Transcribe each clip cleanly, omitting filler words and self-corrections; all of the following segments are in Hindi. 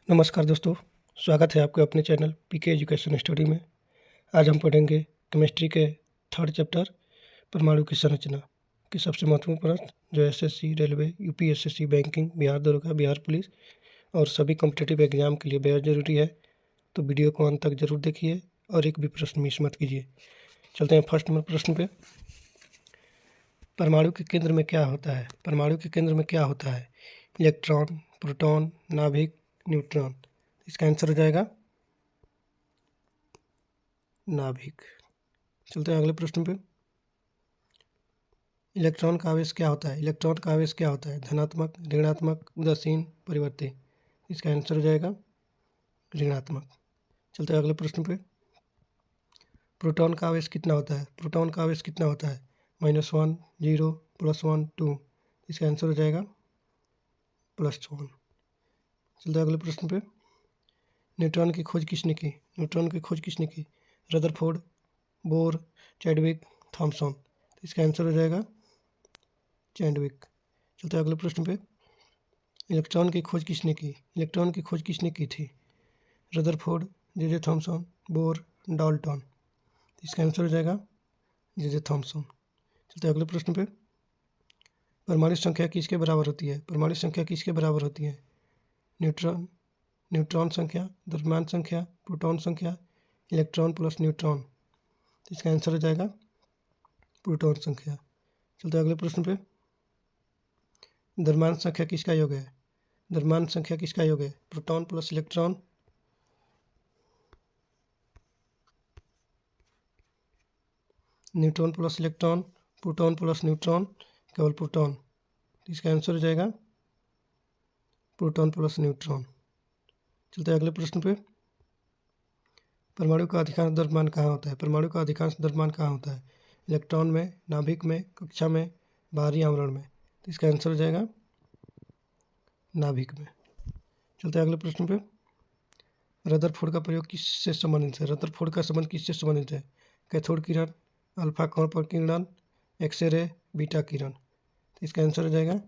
नमस्कार दोस्तों, स्वागत है आपके अपने चैनल पीके एजुकेशन स्टडी में। आज हम पढ़ेंगे केमिस्ट्री के थर्ड चैप्टर परमाणु की संरचना के सबसे महत्वपूर्ण प्रश्न जो SSC, railway, UPSC, banking, Bihar दरोगा, बिहार पुलिस और सभी कॉम्पिटिटिव एग्जाम के लिए बेहद ज़रूरी है। तो वीडियो को अंत तक जरूर देखिए और एक भी प्रश्न मिस मत कीजिए। चलते हैं फर्स्ट नंबर प्रश्न पे। परमाणु के केंद्र में क्या होता है? परमाणु के केंद्र में क्या होता है? इलेक्ट्रॉन, प्रोटॉन, नाभिक, न्यूट्रॉन। इसका आंसर हो जाएगा नाभिक। चलते हैं अगले प्रश्न पे। इलेक्ट्रॉन का आवेश क्या होता है? इलेक्ट्रॉन का आवेश क्या होता है? धनात्मक, ऋणात्मक, उदासीन, परिवर्ती। इसका आंसर हो जाएगा ऋणात्मक। चलते हैं अगले प्रश्न पे। प्रोटॉन का आवेश कितना होता है? प्रोटॉन का आवेश कितना होता है? -1, 0, +1, 2। इसका आंसर हो जाएगा +1। चलते हैं अगले प्रश्न पे। न्यूट्रॉन की खोज किसने की? न्यूट्रॉन की खोज किसने की? Rutherford, Bohr, Chadwick, Thomson. इसका आंसर हो जाएगा चैडविक। चलते हैं अगले प्रश्न पे। इलेक्ट्रॉन की खोज किसने की? इलेक्ट्रॉन की खोज किसने की थी? Rutherford, J Thomson, bore, Dalton. इसका आंसर हो जाएगा जे थॉमसन। चलते हैं अगले प्रश्न पे। परमाणु संख्या किसके बराबर होती है? परमाणु संख्या किसके बराबर होती है? न्यूट्रॉन संख्या, द्रव्यमान संख्या, प्रोटॉन संख्या, इलेक्ट्रॉन प्लस न्यूट्रॉन। इसका आंसर हो जाएगा प्रोटॉन संख्या। चलते हैं अगले प्रश्न पे। द्रव्यमान संख्या किसका योग है? द्रव्यमान संख्या किसका योग है? Proton plus electron, neutron plus electron, proton plus neutron, केवल प्रोटॉन। इसका आंसर हो जाएगा प्रोटॉन प्लस न्यूट्रॉन। चलते हैं अगले प्रश्न पे। परमाणु का अधिकांश द्रव्यमान कहाँ होता है? परमाणु का अधिकांश द्रव्यमान कहाँ होता है? इलेक्ट्रॉन में, नाभिक में, कक्षा में, बाहरी आवरण में। तो इसका आंसर हो जाएगा नाभिक में। चलते हैं अगले प्रश्न पे। रदरफोर्ड का प्रयोग किससे संबंधित है? रदरफोर्ड का संबंध किससे संबंधित है? कैथोड किरण, अल्फा कोण पर किरण, एक्सरे, बीटा किरण। तो इसका आंसर हो जाएगा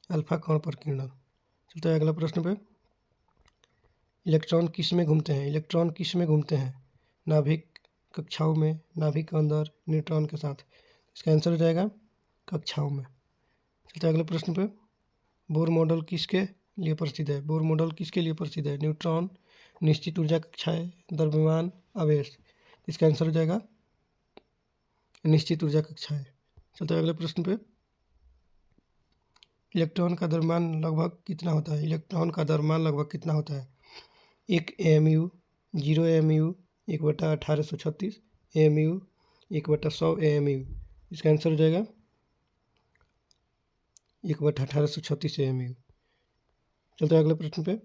अल्फा कोण पर किरण। चलते हैं अगला प्रश्न पे। इलेक्ट्रॉन किस में घूमते हैं? इलेक्ट्रॉन किस में घूमते हैं? नाभिक, कक्षाओं में, नाभिक के अंदर, न्यूट्रॉन के साथ। इसका आंसर हो जाएगा कक्षाओं में। चलते हैं अगले प्रश्न पे। बोर मॉडल किसके लिए प्रसिद्ध है? बोर मॉडल किसके लिए प्रसिद्ध है? न्यूट्रॉन, निश्चित ऊर्जा कक्षाएं, द्रव्यमान, आवेश। इसका आंसर हो जाएगा निश्चित ऊर्जा कक्षाएं। चलते हैं अगले प्रश्न पे। इलेक्ट्रॉन का द्रव्यमान लगभग कितना होता है? इलेक्ट्रॉन का द्रव्यमान लगभग कितना होता है? 1 AMU, 0 AMU, 1/1836 AMU, 1/100 AMU। इसका आंसर हो जाएगा 1/1836 AMU। चलते हैं अगले प्रश्न पे।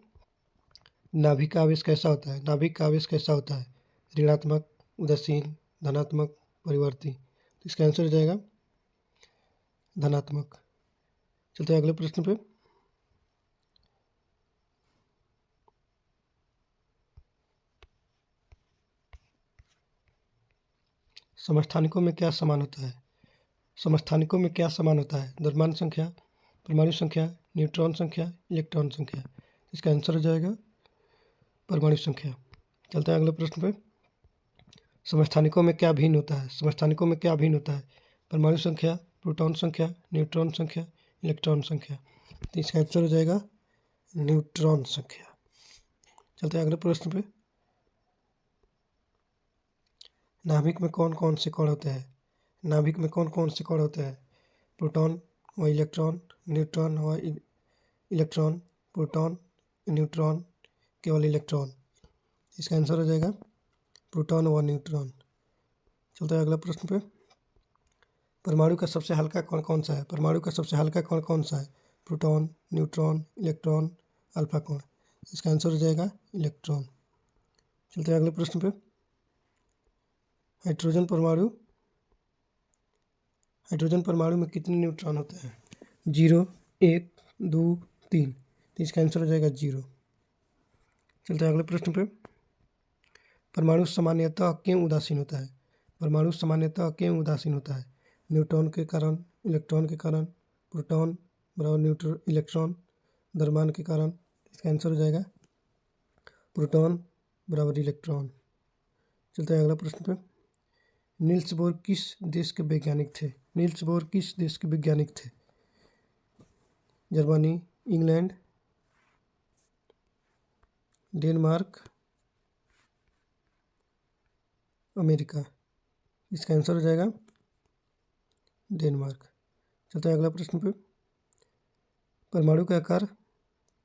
नाभिक का आवेश कैसा होता है? नाभिक का आवेश कैसा होता है? ऋणात्मक, उदासीन, धनात्मक, परिवर्ती। तो इसका आंसर हो जाएगा धनात्मक। चलते हैं अगले प्रश्न पे। समस्थानिकों में क्या समान होता है? समस्थानिकों में क्या समान होता है? द्रव्यमान संख्या, परमाणु संख्या, न्यूट्रॉन संख्या, इलेक्ट्रॉन संख्या। इसका आंसर हो जाएगा परमाणु संख्या। चलते हैं अगले प्रश्न पे। समस्थानिकों में क्या भिन्न होता है? समस्थानिकों में क्या भिन्न होता है? परमाणु संख्या, प्रोटॉन संख्या, न्यूट्रॉन संख्या, इलेक्ट्रॉन संख्या। तो इसका आंसर हो जाएगा न्यूट्रॉन संख्या। चलते हैं अगले प्रश्न पे। नाभिक में कौन कौन से कण होते हैं? नाभिक में कौन कौन से कण होते हैं? प्रोटॉन व इलेक्ट्रॉन, न्यूट्रॉन व इलेक्ट्रॉन, प्रोटॉन, न्यूट्रॉन, केवल इलेक्ट्रॉन। इसका आंसर हो जाएगा प्रोटॉन व न्यूट्रॉन। चलते हैं अगला प्रश्न पे। परमाणु का सबसे हल्का कण कौन सा है? परमाणु का सबसे हल्का कण कौन सा है? प्रोटॉन, न्यूट्रॉन, इलेक्ट्रॉन, अल्फा कण। इसका आंसर हो जाएगा इलेक्ट्रॉन। चलते हैं अगले प्रश्न पे। हाइड्रोजन परमाणु, हाइड्रोजन परमाणु में कितने न्यूट्रॉन होते हैं? 0, 1, 2, 3। तो इसका आंसर हो जाएगा 0। चलते हैं अगले प्रश्न पे। परमाणु सामान्यतः क्यों उदासीन होता है? परमाणु सामान्यतः क्यों उदासीन होता है? न्यूट्रॉन के कारण, इलेक्ट्रॉन के कारण, प्रोटॉन बराबर न्यूट्रॉन इलेक्ट्रॉन, द्रव्यमान के कारण। इसका आंसर हो जाएगा प्रोटॉन बराबर इलेक्ट्रॉन। चलते हैं अगला प्रश्न पे। नील्स बोर किस देश के वैज्ञानिक थे? नील्स बोर किस देश के वैज्ञानिक थे? Germany, England, Denmark, America. इसका आंसर हो जाएगा डेनमार्क। चलते हैं अगला प्रश्न पे। परमाणु का आकार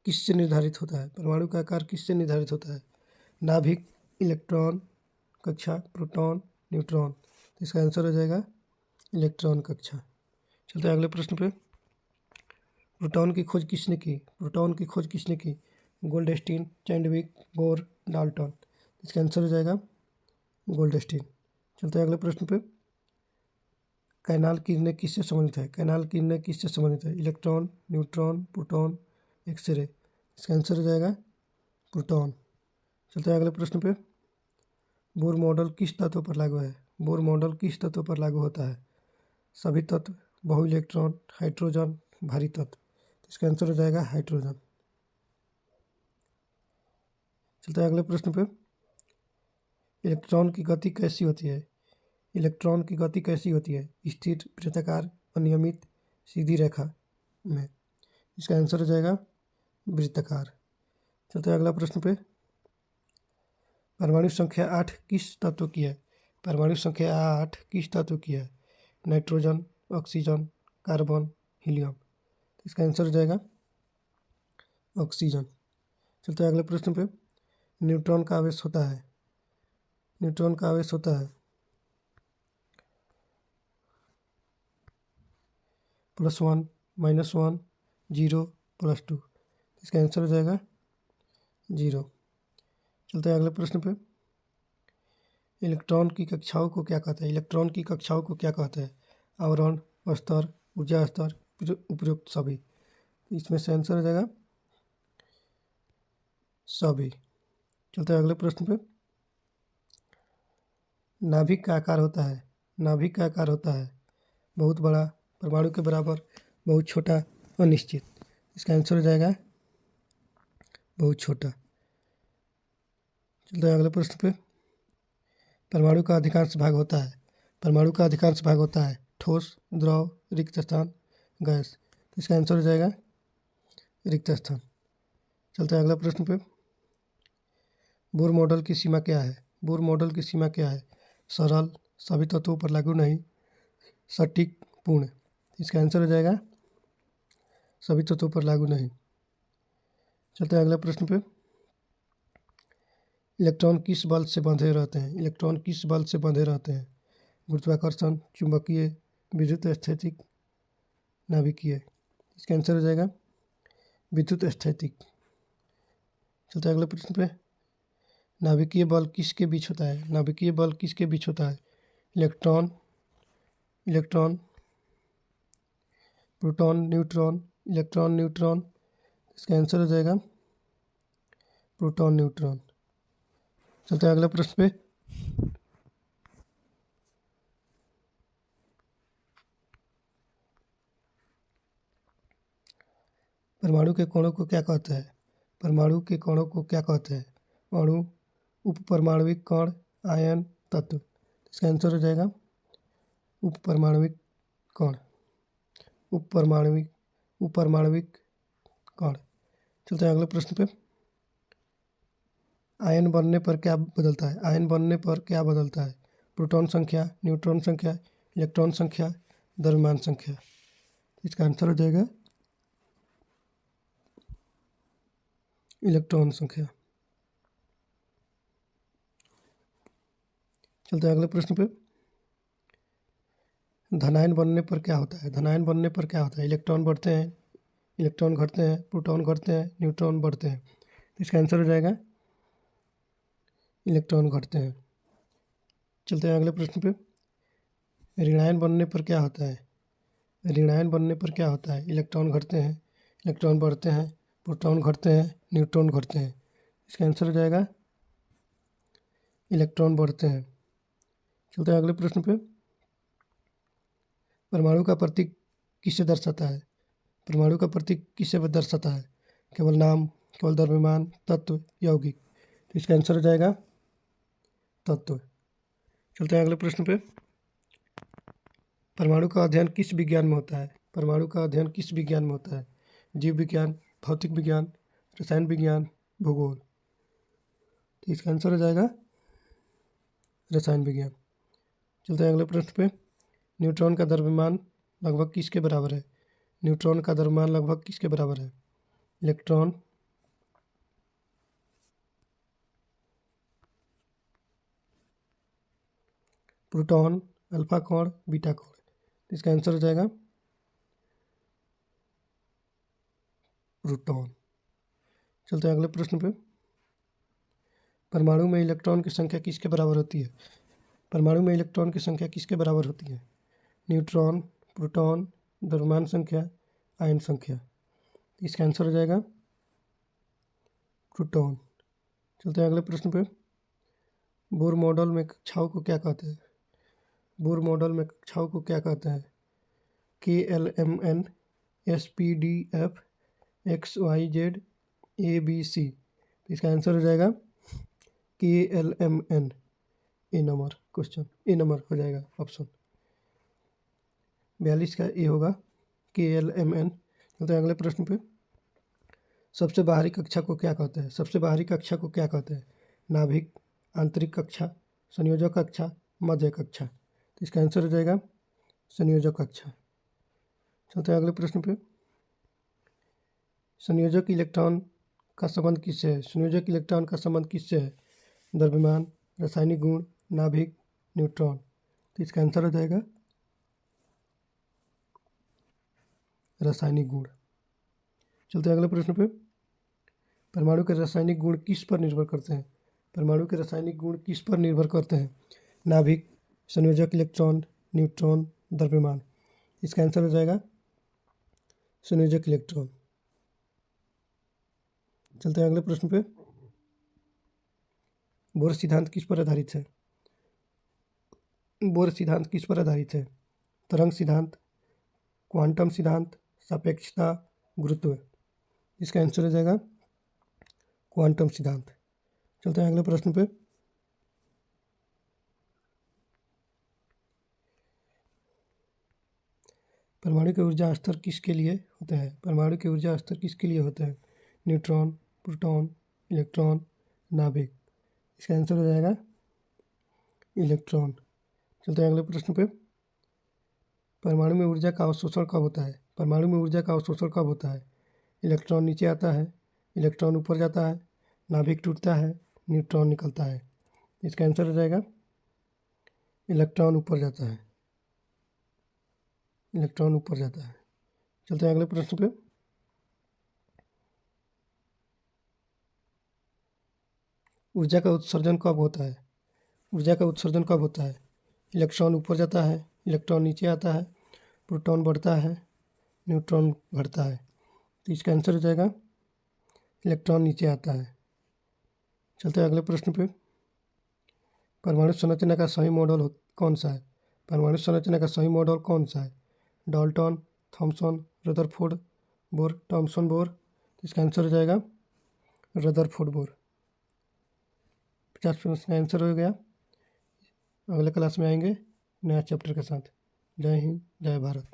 किससे निर्धारित होता है? परमाणु का आकार किससे निर्धारित होता है? नाभिक, इलेक्ट्रॉन कक्षा, प्रोटॉन, न्यूट्रॉन। तो इसका आंसर हो जाएगा इलेक्ट्रॉन कक्षा। चलते हैं अगले प्रश्न पे। प्रोटॉन की खोज किसने की? प्रोटॉन की खोज किसने की? Goldstein, Chadwick, bore, Dalton. इसका आंसर हो जाएगा गोल्डस्टीन। चलते हैं अगले प्रश्न पे। कैनाल किरणें किससे संबंधित है? कैनाल किरणें किससे संबंधित है? Electron, neutron, proton, X-ray. इसका आंसर हो जाएगा प्रोटॉन। चलते हैं अगले प्रश्न पे। बोर मॉडल किस तत्व पर लागू है? बोर मॉडल किस तत्व पर लागू होता है? सभी तत्व, बहु इलेक्ट्रॉन, हाइड्रोजन, भारी तत्व। इसका आंसर हो जाएगा हाइड्रोजन। चलते हैं अगले प्रश्न पे। इलेक्ट्रॉन की गति कैसी होती है? इलेक्ट्रॉन की गति कैसी होती है? स्थिर, वृत्ताकार, अनियमित, सीधी रेखा में। इसका आंसर हो जाएगा वृत्ताकार। चलते हैं अगला प्रश्न पे। परमाणु संख्या 8 किस तत्व की है? परमाणु संख्या 8 किस तत्व की है? Nitrogen, oxygen, carbon, helium. इसका आंसर हो जाएगा ऑक्सीजन। चलते हैं अगले प्रश्न पे। न्यूट्रॉन का आवेश होता है, न्यूट्रॉन का आवेश होता है +1, -1, 0, +2। इसका आंसर हो जाएगा 0। चलते हैं अगले प्रश्न पे। इलेक्ट्रॉन की कक्षाओं को क्या कहते हैं? इलेक्ट्रॉन की कक्षाओं को क्या कहते हैं? आवरण, स्तर, ऊर्जा स्तर, उपयुक्त सभी। इसमें से आंसर हो जाएगा सभी। चलते हैं अगले प्रश्न पे। नाभिक का आकार होता है, नाभिक का आकार होता है बहुत बड़ा, परमाणु के बराबर, बहुत छोटा, अनिश्चित। इसका आंसर हो जाएगा बहुत छोटा। चलते हैं अगले प्रश्न पे। परमाणु का अधिकांश भाग होता है, परमाणु का अधिकांश भाग होता है ठोस, द्रव, रिक्त स्थान, गैस। इसका आंसर हो जाएगा रिक्त स्थान। चलते हैं अगला प्रश्न पे। बोर मॉडल की सीमा क्या है? बोर मॉडल की सीमा क्या है? सरल, सभी तत्वों पर लागू नहीं, सटीक, पूर्ण। इसका आंसर हो जाएगा सभी तत्वों पर लागू नहीं। चलते हैं अगले प्रश्न पे। इलेक्ट्रॉन किस बल से बंधे रहते हैं? इलेक्ट्रॉन किस बल से बंधे रहते हैं? गुरुत्वाकर्षण, चुंबकीय, विद्युत स्थैतिक, नाभिकीय। इसका आंसर हो जाएगा विद्युत स्थैतिक। चलते हैं अगले प्रश्न पे। नाभिकीय बल किसके बीच होता है? नाभिकीय बल किसके बीच होता है? Electron, electron, proton, neutron, electron, neutron. इसका आंसर हो जाएगा प्रोटॉन, न्यूट्रॉन। चलते हैं अगले प्रश्न पे। परमाणु के कणों को क्या कहते हैं? परमाणु के कणों को क्या कहते हैं? अणु, उपपरमाणविक कण, आयन, तत्व। इसका आंसर हो जाएगा उपपरमाणविक कण, उपपरमाणविक, उपपरमाणविक कण। चलते हैं अगले प्रश्न पे। आयन बनने पर क्या बदलता है? आयन बनने पर क्या बदलता है? प्रोटॉन संख्या, न्यूट्रॉन संख्या, इलेक्ट्रॉन संख्या, द्रव्यमान संख्या। इसका आंसर हो जाएगा इलेक्ट्रॉन संख्या। चलते हैं अगले प्रश्न पे। धनायन बनने पर क्या होता है? धनायन बनने पर क्या होता है? इलेक्ट्रॉन बढ़ते हैं, इलेक्ट्रॉन घटते हैं, प्रोटॉन घटते हैं, न्यूट्रॉन बढ़ते हैं। इसका आंसर हो जाएगा इलेक्ट्रॉन घटते हैं। चलते हैं अगले प्रश्न पे। ऋणायन बनने पर क्या होता है? ऋणायन बनने पर क्या होता है? इलेक्ट्रॉन घटते हैं, इलेक्ट्रॉन बढ़ते हैं, प्रोटॉन घटते हैं, न्यूट्रॉन घटते हैं। इसका आंसर हो जाएगा इलेक्ट्रॉन बढ़ते हैं। चलते हैं अगले प्रश्न पे। परमाणु का प्रतीक किससे दर्शाता है? परमाणु का प्रतीक किससे दर्शाता है? केवल नाम, केवल द्रव्यमान, तत्व, यौगिक। तो इसका आंसर हो जाएगा तत्व। चलते हैं अगले प्रश्न पे। परमाणु का अध्ययन किस विज्ञान में होता है? परमाणु का अध्ययन किस विज्ञान में होता है? जीव विज्ञान, भौतिक विज्ञान, रसायन विज्ञान, भूगोल। तो इसका आंसर हो जाएगा रसायन विज्ञान। चलते हैं अगले प्रश्न पे। न्यूट्रॉन का द्रव्यमान लगभग किसके बराबर है? न्यूट्रॉन का द्रव्यमान लगभग किसके बराबर है? इलेक्ट्रॉन, प्रोटॉन, अल्फा कोण, बीटा कोण। तो इसका आंसर हो जाएगा प्रोटॉन। चलते हैं अगले प्रश्न पे। परमाणु में इलेक्ट्रॉन की संख्या किसके बराबर होती है? परमाणु में इलेक्ट्रॉन की संख्या किसके बराबर होती है? न्यूट्रॉन, प्रोटॉन, द्रव्यमान संख्या, आयन संख्या। इसका आंसर हो जाएगा प्रोटॉन। चलते हैं अगले प्रश्न पे। बोर मॉडल में कक्षाओं को क्या कहते हैं? बोर मॉडल में कक्षाओं को क्या कहते हैं? KLMN, SPD, F, XYZ, ABC। इसका आंसर हो जाएगा KLMN। ए नंबर क्वेश्चन, ए नंबर हो जाएगा ऑप्शन 42 का ए होगा KLMN। चलते हैं अगले प्रश्न पे। सबसे बाहरी कक्षा को क्या कहते हैं? सबसे बाहरी कक्षा को क्या कहते हैं? नाभिक, आंतरिक कक्षा, संयोजक कक्षा, मध्य कक्षा। तो इसका आंसर हो जाएगा संयोजक कक्षा। चलते हैं अगले प्रश्न पे। संयोजक इलेक्ट्रॉन का संबंध किससे है? संयोजक इलेक्ट्रॉन का संबंध किससे है? द्रव्यमान, रासायनिक गुण, नाभिक, न्यूट्रॉन। तो इसका आंसर हो जाएगा रासायनिक गुण। चलते हैं अगले प्रश्न पे। परमाणु के रासायनिक गुण किस पर निर्भर करते हैं? परमाणु के रासायनिक गुण किस पर निर्भर करते हैं? नाभिक, संयोजक इलेक्ट्रॉन, न्यूट्रॉन, द्रव्यमान। इसका आंसर हो जाएगा संयोजक इलेक्ट्रॉन। चलते हैं अगले प्रश्न पे। बोर सिद्धांत किस पर आधारित है? बोर सिद्धांत किस पर आधारित है? तरंग सिद्धांत, क्वांटम सिद्धांत, सापेक्षता, गुरुत्व। इसका आंसर हो जाएगा क्वांटम सिद्धांत। चलते हैं अगले प्रश्न पे। परमाणु के ऊर्जा स्तर किसके लिए होते हैं? परमाणु के ऊर्जा स्तर किसके लिए होते हैं? न्यूट्रॉन, प्रोटॉन, इलेक्ट्रॉन, नाभिक। इसका आंसर हो जाएगा इलेक्ट्रॉन। चलते हैं अगले प्रश्न पे। परमाणु में ऊर्जा का अवशोषण कब होता है? परमाणु में ऊर्जा का अवशोषण कब होता है? इलेक्ट्रॉन नीचे आता है, इलेक्ट्रॉन ऊपर जाता है, नाभिक टूटता है, न्यूट्रॉन निकलता है। इसका आंसर हो जाएगा इलेक्ट्रॉन ऊपर जाता है, इलेक्ट्रॉन ऊपर जाता है। चलते हैं अगले प्रश्न पे। ऊर्जा का उत्सर्जन कब होता है? ऊर्जा का उत्सर्जन कब होता है? इलेक्ट्रॉन ऊपर जाता है, इलेक्ट्रॉन नीचे आता है, प्रोटॉन बढ़ता है, न्यूट्रॉन घटता है। तो इसका आंसर हो जाएगा इलेक्ट्रॉन नीचे आता है। चलते हैं अगले प्रश्न पे। परमाणु संरचना का सही मॉडल कौन सा है? परमाणु संरचना का सही मॉडल कौन सा है? Dalton, Thomson, Rutherford, Bohr, Thomson Bohr. इसका आंसर हो जाएगा रदरफोर्ड बोर। 50 प्रश्न का आंसर हो गया। अगले क्लास में आएंगे नया चैप्टर के साथ। जय हिंद, जय भारत।